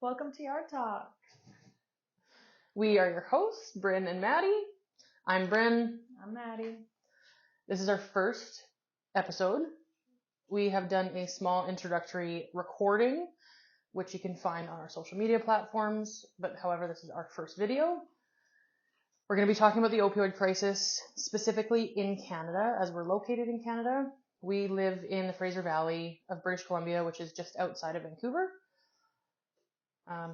Welcome to Yard Talk. We are your hosts, Bryn and Maddie. I'm Bryn. I'm Maddie. This is our first episode. We have done a small introductory recording, which you can find on our social media platforms. But however, this is our first video. We're going to be talking about the opioid crisis, specifically in Canada, as we're located in Canada. We live in the Fraser Valley of British Columbia, which is just outside of Vancouver.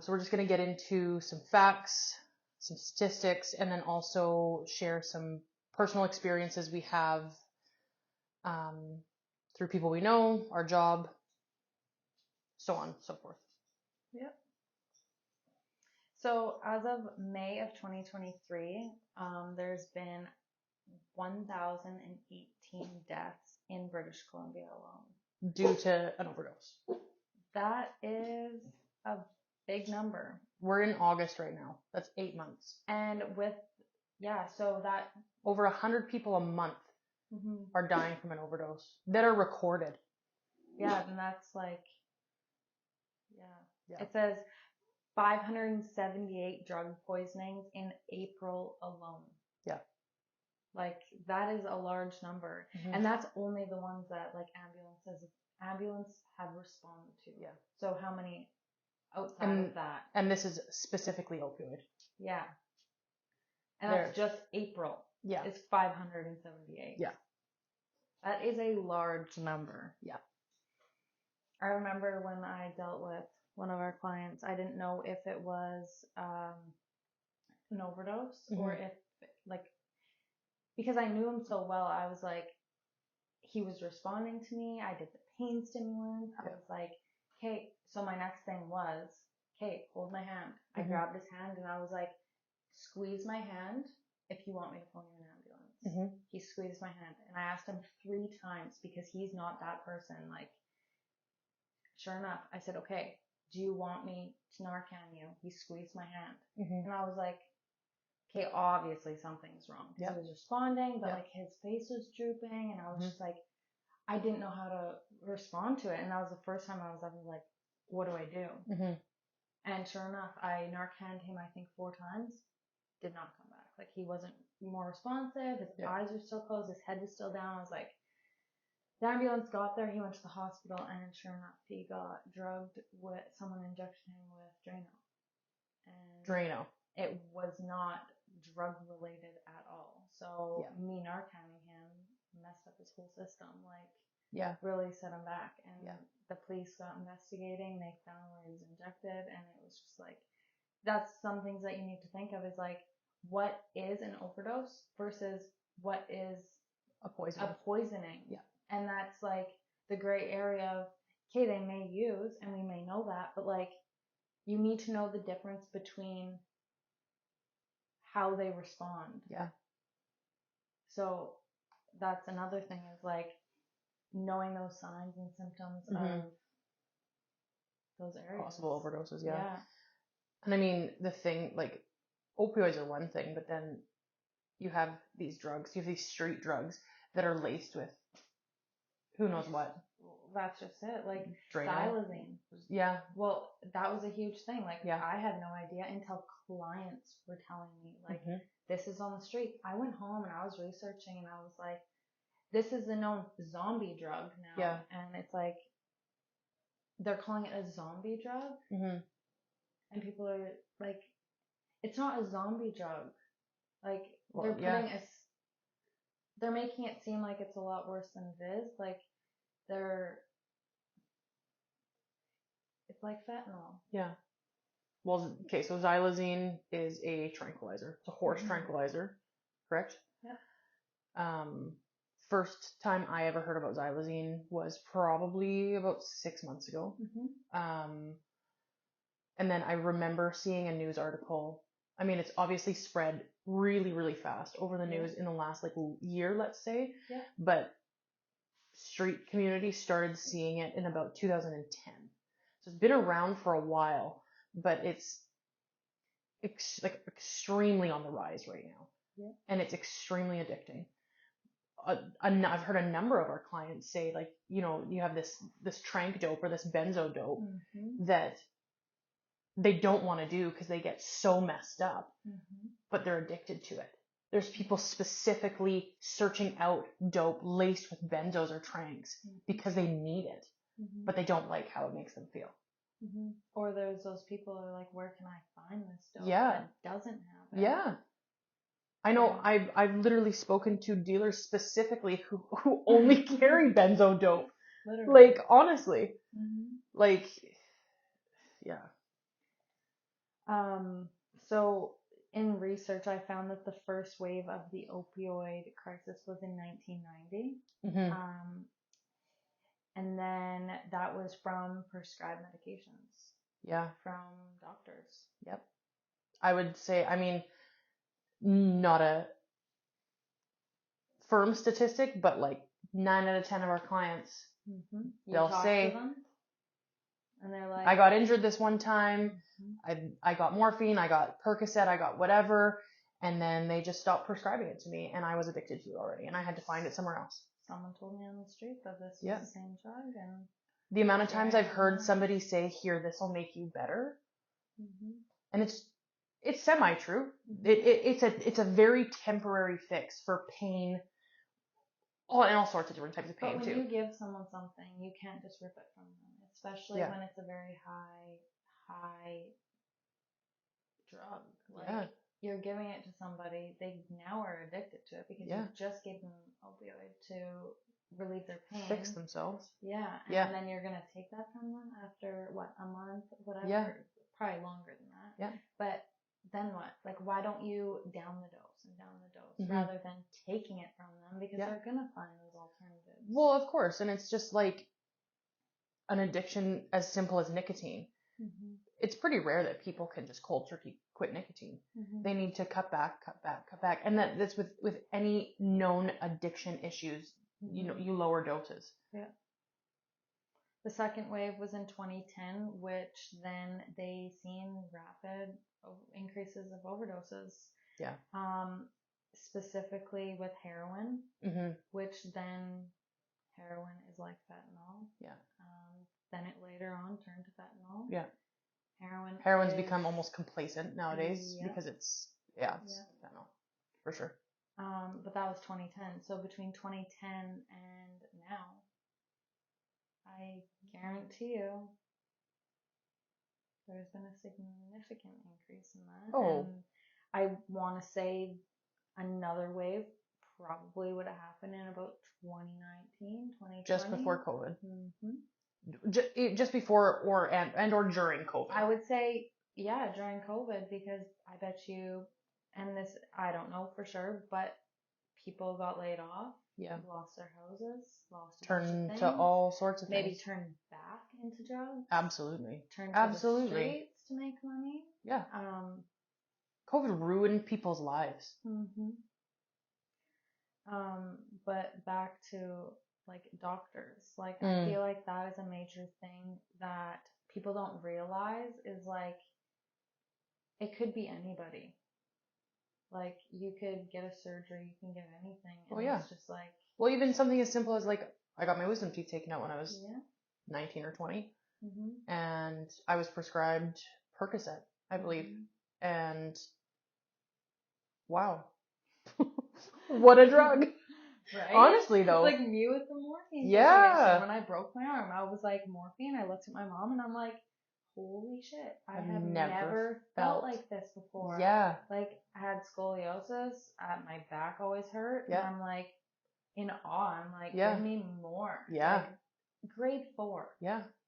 So we're just going to get into some facts, some statistics, and then also share some personal experiences we have through people we know, our job, so on and so forth. Yep. So as of May of 2023, there's been 1,018 deaths in British Columbia alone. Due to an overdose. That is a big number. We're in August right now. That's 8 months. And so that over 100 people a month are dying from an overdose that are recorded. Yeah, and that's like, yeah. It says 578 drug poisonings in April alone. Yeah. Like, that is a large number. And that's only the ones that, like, ambulance had responded to. Yeah. So how many outside of that? And this is specifically opioid. Yeah. And that's just April. Yeah. It's 578. Yeah. That is a large number. Yeah. I remember when I dealt with one of our clients, I didn't know if it was an overdose or if, like, because I knew him so well, I was like, he was responding to me. I did the pain stimulants. I was like, okay. So my next thing was, okay, hold my hand. I grabbed his hand and I was like, squeeze my hand if you want me to phone you an ambulance. He squeezed my hand and I asked him 3 times because he's not that person. Like, sure enough, I said, okay, do you want me to Narcan you? He squeezed my hand. And I was like, okay, obviously something's wrong. He was responding, but like his face was drooping and I was just like, I didn't know how to respond to it. And that was the first time I was ever like, what do I do? And sure enough, I Narcaned him, I think 4 times, did not come back. Like, he wasn't more responsive. His eyes were still closed. His head was still down. I was like, the ambulance got there. He went to the hospital and sure enough, he got drugged with someone injected him with Drano. And Drano. It was not drug related at all. So me Narcanning him messed up his whole system. Like, really set him back. And the police got investigating. They found where he was injected, and it was just like, that's some things that you need to think of is like, what is an overdose versus what is a poisoning. Yeah. And that's like the gray area of, okay, they may use, and we may know that, but like, you need to know the difference between how they respond. Yeah. So that's another thing is like knowing those signs and symptoms of those areas. Possible overdoses, yeah. And I mean, the thing, like, opioids are one thing, but then you have these drugs, you have these street drugs that are laced with who knows what. That's just it. Like, Drano. xylazine. Yeah. Well, that was a huge thing. Like, Yeah. I had no idea until clients were telling me, like, this is on the street. I went home and I was researching and I was like, this is a known zombie drug now. Yeah. And it's like, they're calling it a zombie drug. And people are like, it's not a zombie drug. Like, they're making it seem like it's a lot worse than it is. Like, it's like fentanyl. Yeah. Well, okay, so xylazine is a tranquilizer. It's a horse tranquilizer, correct? Yeah. First time I ever heard about xylazine was probably about 6 months ago. And then I remember seeing a news article. I mean, it's obviously spread really, really fast over the news in the last like year, let's say. Yeah. But street community started seeing it in about 2010. So it's been around for a while, but it's extremely on the rise right now. Yeah. And it's extremely addicting. I've heard a number of our clients say, like, you know, you have this trank dope or this benzo dope that they don't want to do because they get so messed up, Mm-hmm. but they're addicted to it. There's people specifically searching out dope laced with benzos or tranks because they need it, but they don't like how it makes them feel. Mm-hmm. Or there's those people who are like, where can I find this dope that doesn't have it? Yeah. I know. I've literally spoken to dealers specifically who only carry benzo dope. Literally. Like, honestly. Mm-hmm. Like, yeah. So in research, I found that the first wave of the opioid crisis was in 1990. And then that was from prescribed medications. Yeah. From doctors. Yep. I would say, not a firm statistic, but like 9 out of 10 of our clients, they'll say, and they're like, I got injured this one time. I got morphine, I got Percocet, I got whatever. And then they just stopped prescribing it to me, and I was addicted to it already, and I had to find it somewhere else. Someone told me on the street that this was the same drug, and the amount of times I've heard somebody say, "Here, this will make you better," and it's semi-true. It's a very temporary fix for pain, and all sorts of different types of pain too. But when you give someone something, you can't just rip it from them, especially when it's a very high drug. Like, you're giving it to somebody, they now are addicted to it because you just gave them opioid to relieve their pain, fix themselves. And then you're gonna take that from them after what, a month, whatever, probably longer than that. But then what? Like, why don't you down the dose rather than taking it from them, because they're gonna find those alternatives. Well, of course, and it's just like an addiction as simple as nicotine. It's pretty rare that people can just cold turkey quit nicotine. They need to cut back, and that's with any known addiction issues. You lower doses. The second wave was in 2010, which then they seen rapid increases of overdoses. Specifically with heroin, which then heroin is like fentanyl. Then it later on turned to fentanyl. Heroin's become almost complacent nowadays because it's fentanyl for sure. But that was 2010. So between 2010 and now, I guarantee you, there's been a significant increase in that. And I want to say another wave probably would have happened in about 2019, 2020. Just before COVID. Just before or during COVID. I would say, during COVID, because I bet you, and this, I don't know for sure, but people got laid off, lost their houses, turned to all sorts of maybe things. Turned back into drugs. Absolutely. Turned to the streets to make money. COVID ruined people's lives. But back to like doctors, like I feel like that is a major thing that people don't realize is like it could be anybody. Like you could get a surgery, you can get anything. And it's just like, well, even something as simple as like I got my wisdom teeth taken out when I was 19 or 20, and I was prescribed Percocet, I believe, and wow. What a drug. Right? Honestly, though. It's like me with the morphine situation. When I broke my arm, I was like, morphine. I looked at my mom and I'm like, holy shit. I have never felt like this before. Like, I had scoliosis. My back always hurt. And I'm like, in awe. I'm like, give me more. Like, grade 4.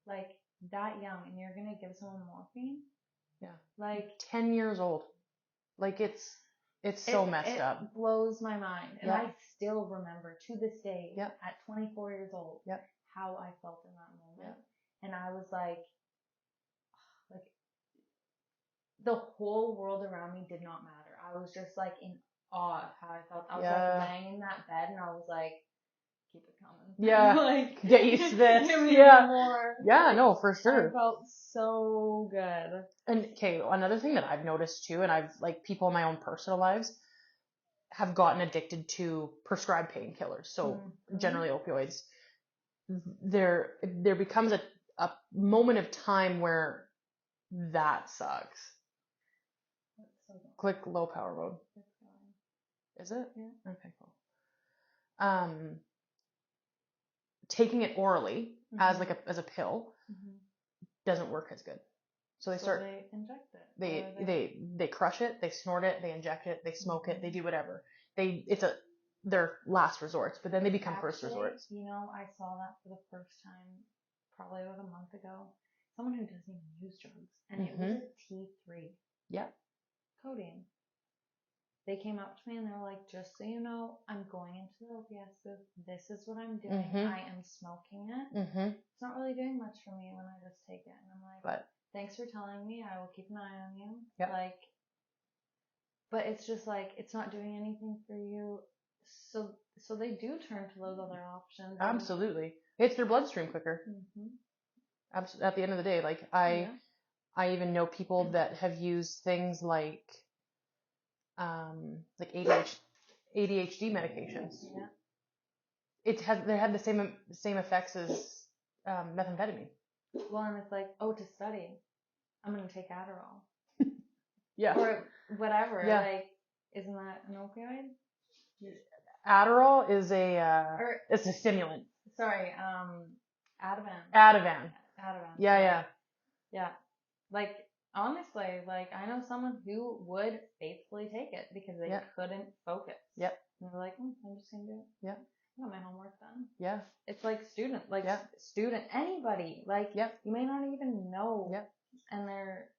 Like, that young. And you're going to give someone morphine? Like, 10 years old. Like, it's so messed up. It blows my mind. And I still remember to this day, at 24 years old, how I felt in that moment. And I was like, the whole world around me did not matter. I was just like in awe of how I felt. I was like laying in that bed and I was like, keep it coming. Like, get used to this. Give me more. No, for sure. I felt so good. And okay, another thing that I've noticed too, and I've like people in my own personal lives have gotten addicted to prescribed painkillers. So generally opioids. There becomes a moment of time where That sucks. So Click low power mode. Is it? Yeah. Okay, cool. Taking it orally as a pill doesn't work as good. So they inject it. They crush it, they snort it, they inject it, they smoke it, they do whatever. Their last resorts, but then they become first resorts. I saw that for the first time probably about a month ago. Someone who doesn't even use drugs, and it was a T3. Yeah. Codeine. They came up to me and they were like, just so you know, I'm going into the OPS booth. This is what I'm doing. I am smoking it. It's not really doing much for me when I just take it. And I'm like, thanks for telling me. I will keep an eye on you. Yep. But it's just like, it's not doing anything for you. So they do turn to those other options. Absolutely. It's their bloodstream quicker. At the end of the day, like I even know people that have used things like ADHD medications. Yeah. They had the same effects as methamphetamine. Well, and it's like, to study, I'm gonna take Adderall. Yeah. Or whatever. Yeah. Like, isn't that an opioid? Adderall is it's a stimulant. Sorry, Ativan. Ativan. Yeah. Like, honestly, like, I know someone who would faithfully take it because they couldn't focus. Yep. And they're like, I'm just gonna do it. Yep. I got my homework done. Yeah. It's like anybody. Like, you may not even know. Yep. And they're...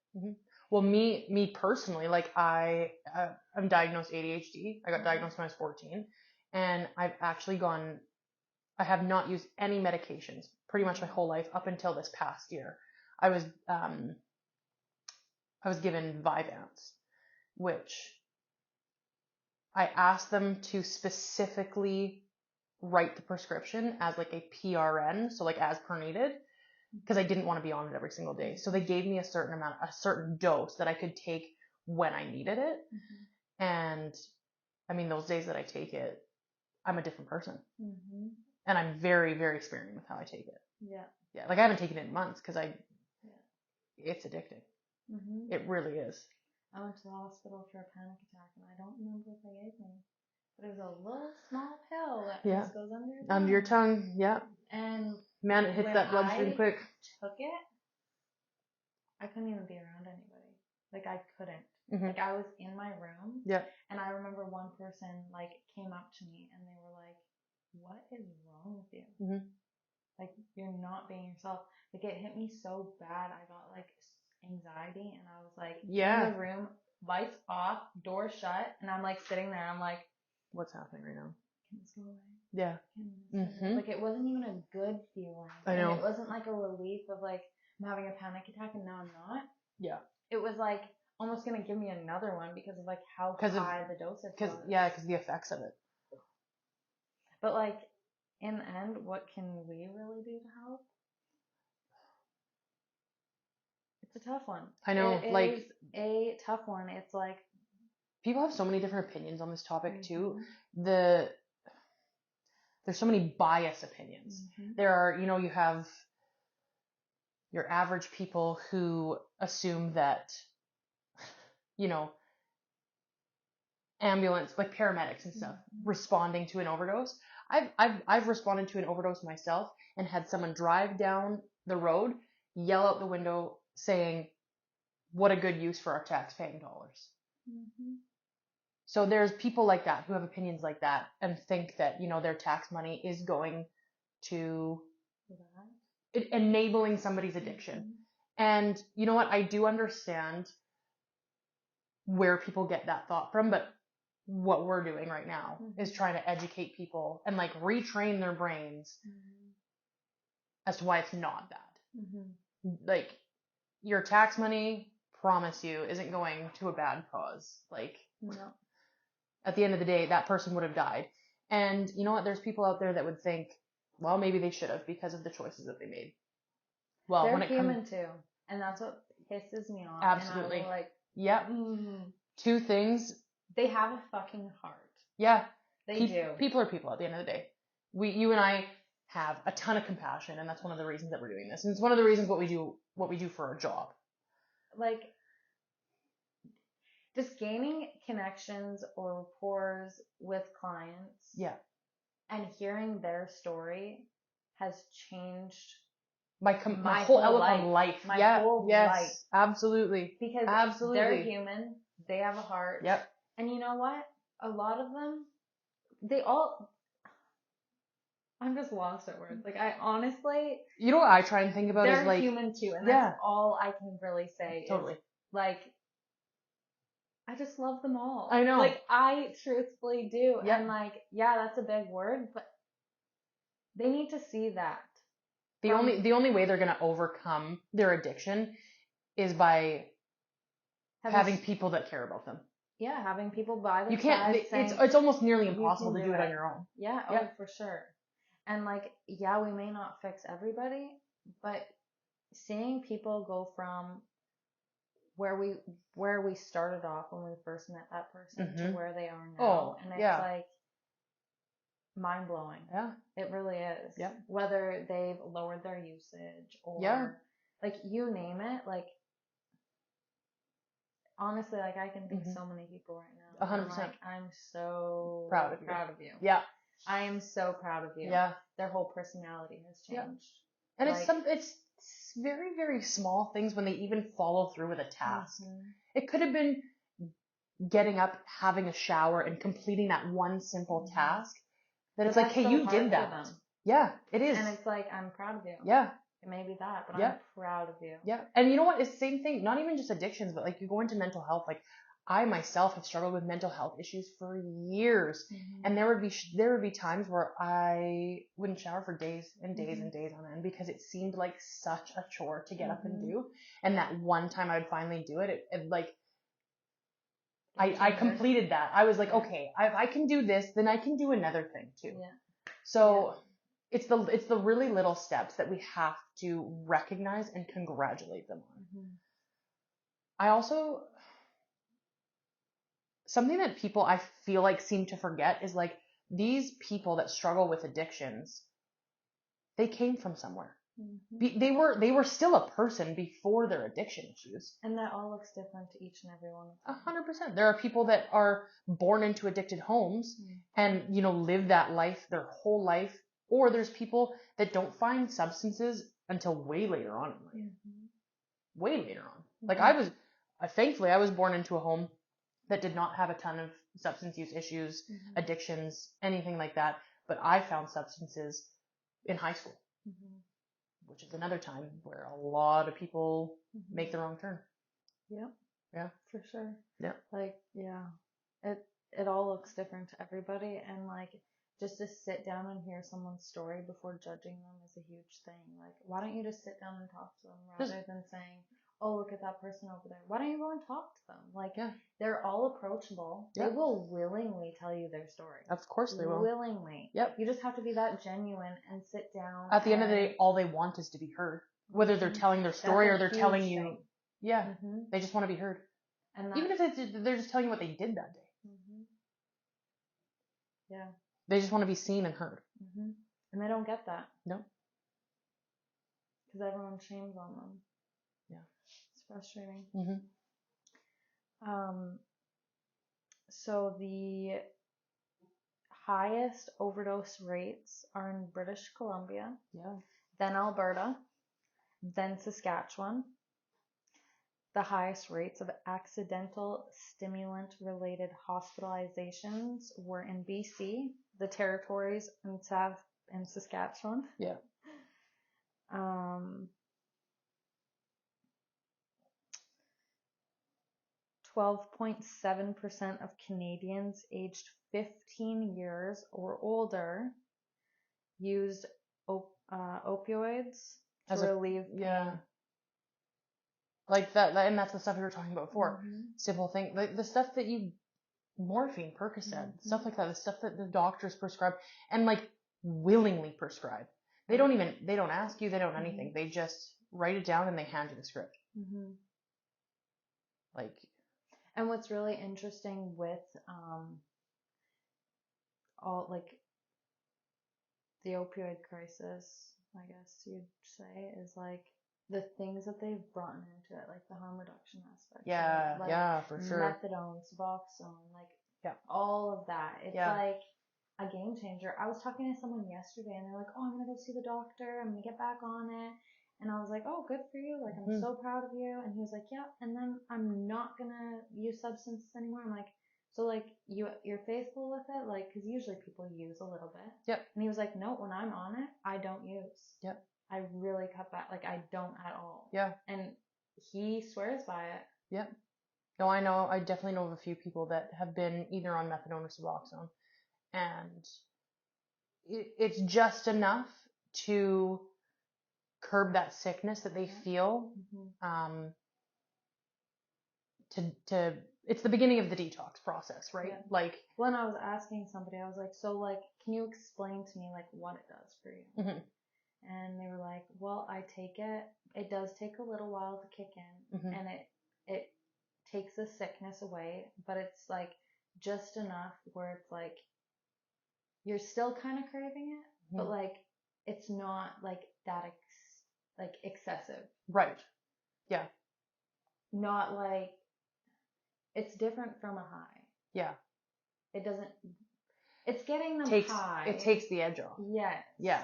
Well, me personally, like I'm diagnosed ADHD. I got diagnosed when I was 14, and I have not used any medications pretty much my whole life up until this past year. I was given Vyvanse, which I asked them to specifically write the prescription as like a PRN, so like as per needed, because I didn't want to be on it every single day. So they gave me a certain dose that I could take when I needed it. And I mean, those days that I take it, I'm a different person. And I'm very, very sparing with how I take it. Yeah. Like I haven't taken it in months because it's addicting. It really is. I went to the hospital for a panic attack and I don't remember what they gave me. But it was a little small pill that just goes under your tongue. Under your tongue, yeah. And man, it hits that bloodstream quick. Took it, I couldn't even be around anybody. Like I couldn't. Like I was in my room. Yeah. And I remember one person like came up to me and they were like, "What is wrong with you? Like you're not being yourself." Like it hit me so bad. I got like anxiety and I was like in the room, lights off, door shut, and I'm like sitting there. I'm like, what's happening right now? Can this go away? Yeah. Like it wasn't even a good feeling. I know. And it wasn't like a relief of like I'm having a panic attack and now I'm not. Yeah. It was like almost gonna give me another one because of like how high the dosage was. Because the effects of it. But like in the end, what can we really do to help? It's a tough one. I know. It is a tough one. It's like people have so many different opinions on this topic too. There's so many biased opinions. There are, you have your average people who assume that, ambulance, like paramedics and stuff, responding to an overdose. I've responded to an overdose myself and had someone drive down the road, yell out the window saying, "What a good use for our tax-paying dollars." So there's people like that who have opinions like that and think that, their tax money is going to enabling somebody's addiction. And you know what? I do understand where people get that thought from, but what we're doing right now is trying to educate people and like retrain their brains as to why it's not that. Like your tax money, promise you, isn't going to a bad cause. Like at the end of the day, that person would have died. And you know what? There's people out there that would think, well, maybe they should have because of the choices that they made. Well, they're human too, and that's what pisses me off. Absolutely. And I'm like, yep. Two things. They have a fucking heart. Yeah. They do. People are people at the end of the day. You and I have a ton of compassion, and that's one of the reasons that we're doing this. And it's one of the reasons what we do for our job. like just gaining connections or rapport with clients. Yeah. And hearing their story has changed my whole outlook on life. My yeah. whole yes. life. Absolutely. Because absolutely. They're human. They have a heart. Yep. And you know what? A lot of them, they all. I'm just lost at words. Like I honestly. You know what I try and think about is like they're human too, and that's all I can really say. Totally. Is like. I just love them all. I know. Like I truthfully do. Yep. And like, yeah, that's a big word, but they need to see that. The only way they're gonna overcome their addiction is by having people that care about them. Yeah, having people by their You can't. side saying, it's almost nearly impossible to do it on your own. Yeah. Oh, for sure. And like, yeah, we may not fix everybody, but seeing people go from where we started off when we first met that person to where they are now, and it's like mind blowing. Yeah, it really is. Yeah. Whether they've lowered their usage or like you name it, like honestly, like I can think so many people right now. 100%. Like, I'm so proud of you. Yeah. I am so proud of you. Yeah. Their whole personality has changed. Yeah. And like, it's very, very small things when they even follow through with a task. It could have been getting up, having a shower, and completing that one simple task. That it's like, hey, so you did that. Yeah, it is. And it's like, I'm proud of you. Yeah. It may be that, but I'm proud of you. Yeah. And you know what? It's the same thing. Not even just addictions, but like you go into mental health. Like I myself have struggled with mental health issues for years. And there would be times where I wouldn't shower for days and days and days on end because it seemed like such a chore to get up and do. And that one time I would finally do it, it like, I completed that. I was like, okay, if I can do this, then I can do another thing too. Yeah. So it's the really little steps that we have to recognize and congratulate them on. I also, something that people I feel like seem to forget is like these people that struggle with addictions, they came from somewhere. They were still a person before their addiction issues. And that all looks different to each and every one of them. 100%. There are people that are born into addicted homes and, you know, live that life their whole life. Or there's people that don't find substances until way later on in life. Way later on. Like thankfully I was born into a home that did not have a ton of substance use issues, addictions, anything like that. But I found substances in high school. Which is another time where a lot of people make the wrong turn. Yep. Yeah. For sure. Yeah. Like, yeah. It all looks different to everybody, and like just to sit down and hear someone's story before judging them is a huge thing. Like, why don't you just sit down and talk to them rather than saying, oh, look at that person over there. Why don't you go and talk to them? Like, they're all approachable. They will willingly tell you their story. Of course they will. Willingly. Yep. You just have to be that genuine and sit down. At the end of the day, all they want is to be heard. Whether they're telling their story or they're telling you. Thing. Yeah. They just want to be heard. And even if they're just telling you what they did that day. Yeah. They just want to be seen and heard. And they don't get that. No. Because everyone shames on them. Yeah. It's frustrating. So the highest overdose rates are in British Columbia. Yeah. Then Alberta. Then Saskatchewan. The highest rates of accidental stimulant-related hospitalizations were in BC, the Territories, and Saskatchewan. Yeah. 12.7% of Canadians aged 15 years or older used opioids to relieve pain. Yeah. Like that, and that's the stuff we were talking about before. Simple thing, like the stuff that morphine, Percocet, stuff like that, the stuff that the doctors prescribe and like willingly prescribe. They don't ask you, they don't anything. They just write it down and they hand you the script. Like, and what's really interesting with all like the opioid crisis, I guess you'd say, is like the things that they've brought into it, like the harm reduction aspect. Yeah, like yeah, for sure. Methadone, Suboxone, like all of that. It's like a game changer. I was talking to someone yesterday and they're like, oh, I'm going to go see the doctor. I'm going to get back on it. And I was like, oh, good for you. Like, I'm so proud of you. And he was like, yeah. And then I'm not going to use substances anymore. I'm like, so like you're faithful with it? Like, cause usually people use a little bit. Yep. And he was like, no, when I'm on it, I don't use. Yep. I really cut back. Like, I don't at all. Yeah. And he swears by it. Yep. No, I definitely know of a few people that have been either on methadone or Suboxone, and it's just enough to curb that sickness that they feel. To it's the beginning of the detox process, right? Yeah. Like, when I was asking somebody, I was like, so like, can you explain to me like what it does for you? And they were like, well, I take it. It does take a little while to kick in, and it takes the sickness away, but it's like just enough where it's like you're still kind of craving it, but like it's not like that like excessive. Right. Yeah. Not like it's different from a high. Yeah. It doesn't. It's getting them high. It takes the edge off. Yes. Yeah.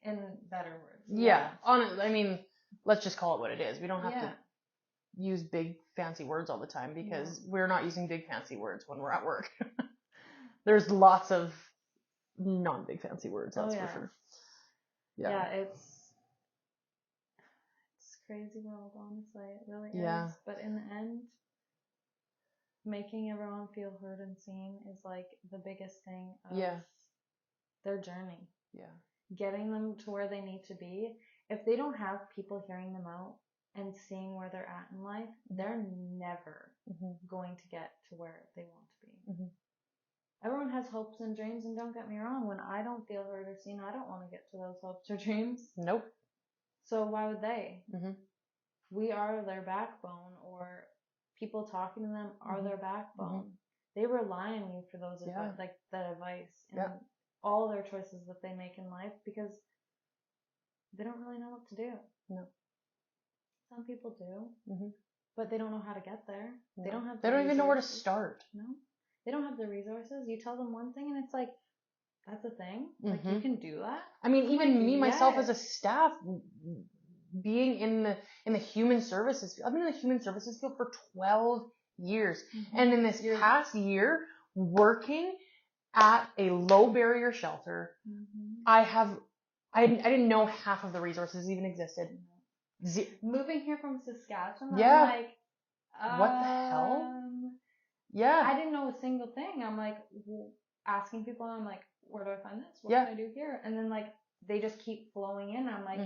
In better words. Yeah. I mean, let's just call it what it is. We don't have to use big fancy words all the time because we're not using big fancy words when we're at work. There's lots of non-big fancy words, that's for sure. Yeah, it's crazy world, honestly. It really is. But in the end, making everyone feel heard and seen is like the biggest thing of their journey. Yeah. Getting them to where they need to be. If they don't have people hearing them out and seeing where they're at in life, they're never going to get to where they want to be. Everyone has hopes and dreams, and don't get me wrong, when I don't feel heard or seen, I don't want to get to those hopes or dreams. Nope. So why would they? We are their backbone, or people talking to them are their backbone. They rely on you for those like that advice and all their choices that they make in life because they don't really know what to do. No. Some people do, but they don't know how to get there. No. They don't have. They don't even know where to start. No. They don't have the resources. You tell them one thing and it's like, that's a thing? Like, you can do that? I mean, even me, myself, as a staff, being in the human services, I've been in the human services field for 12 years. And in this past year, working at a low barrier shelter, I didn't know half of the resources even existed. Moving here from Saskatchewan, I'm like, what the hell? Yeah. I didn't know a single thing. I'm like asking people, I'm like, where do I find this? What can I do here? And then like they just keep flowing in. I'm like,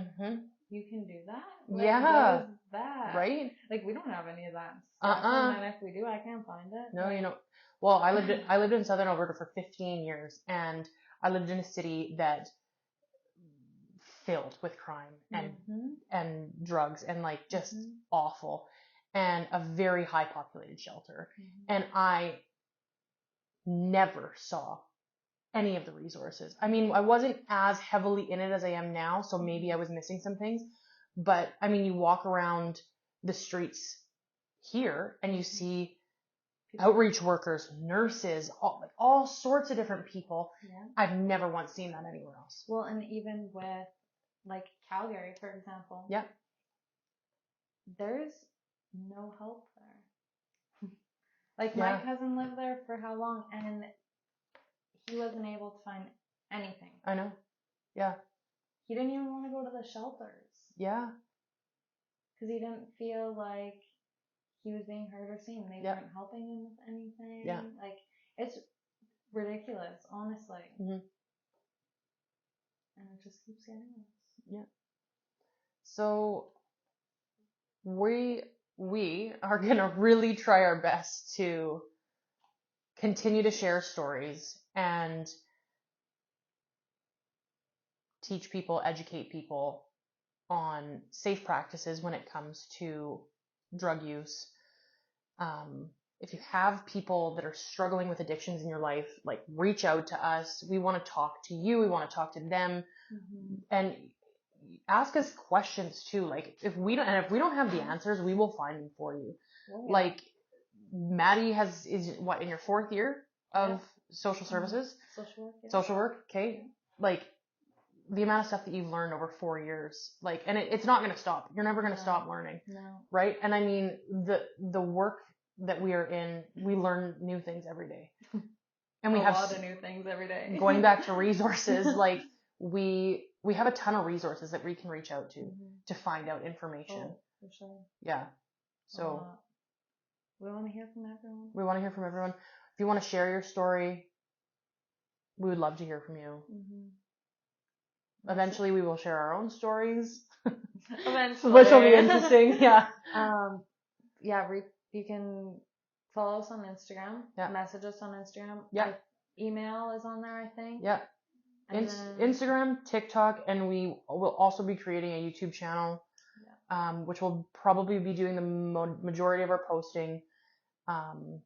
you can do that? Like, what is that? Right? Like, we don't have any of that stuff. And if we do, I can't find it. No, like, well, I lived in Southern Alberta for 15 years, and I lived in a city that filled with crime and drugs and like just awful, and a very high populated shelter. And I never saw any of the resources. I mean, I wasn't as heavily in it as I am now, so maybe I was missing some things. But I mean, you walk around the streets here and you see outreach workers, nurses, all sorts of different people. I've never once seen that anywhere else. Well, and even with like Calgary, for example. There's no help there. Like, my cousin lived there for how long, and he wasn't able to find anything. I know. Yeah. He didn't even want to go to the shelters. Yeah. Because he didn't feel like he was being heard or seen. They weren't helping him with anything. Yeah. Like, it's ridiculous, honestly. And it just keeps getting worse. Yeah. So we are going to really try our best to continue to share stories and teach people, educate people on safe practices when it comes to drug use. If you have people that are struggling with addictions in your life, like, reach out to us. We want to talk to you. We want to talk to them. And ask us questions too. Like if we don't have the answers, we will find them for you. Oh, Like Maddie is what, in your 4th year of social services? Social work. Yeah. Social work. Okay. Like the amount of stuff that you've learned over 4 years, like, and it's not going to stop. You're never going to stop learning. No. Right. And I mean, the work that we are in, we learn new things every day. And we have a lot of new things every day. Going back to resources, like we have a ton of resources that we can reach out to find out information. Oh, for sure. Yeah. So we want to hear from everyone. We want to hear from everyone. If you want to share your story, we would love to hear from you. Eventually, we will share our own stories. Eventually. Which will be interesting. Yeah. You can follow us on Instagram. Yeah. Message us on Instagram. Yeah. Email is on there, I think. Yeah. Instagram, TikTok, and we will also be creating a YouTube channel, which will probably be doing the majority of our posting. And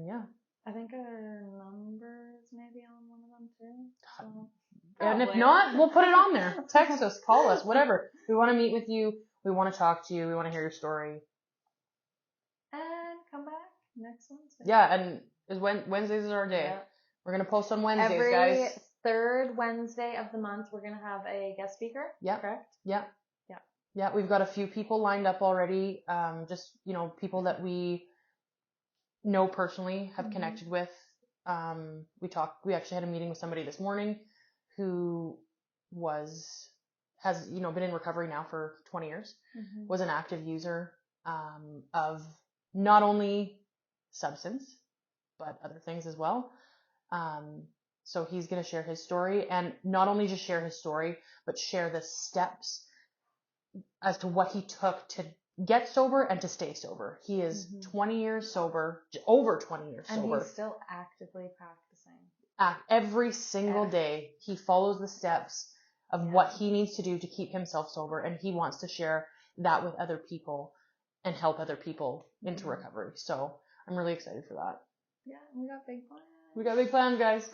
yeah. I think our numbers may be on one of them too. So. And if not, we'll put it on there. Text us, call us, whatever. We want to meet with you. We want to talk to you. We want to hear your story. And come back next Wednesday. Yeah, and Wednesdays is our day. Yeah. We're going to post on Wednesdays, guys. Every third Wednesday of the month, we're going to have a guest speaker. Yeah. Correct? Yeah. Yeah. Yeah, we've got a few people lined up already. Just, people that we know personally, have connected with. We actually had a meeting with somebody this morning who has been in recovery now for 20 years, was an active user of not only substance, but other things as well. So he's going to share his story, and not only just share his story, but share the steps as to what he took to get sober and to stay sober. He is 20 years sober, over 20 years sober. And he's still actively practicing. Every single day, he follows the steps of what he needs to do to keep himself sober, and he wants to share that with other people and help other people into recovery. So I'm really excited for that. Yeah, we got big plans. We got big plans, guys.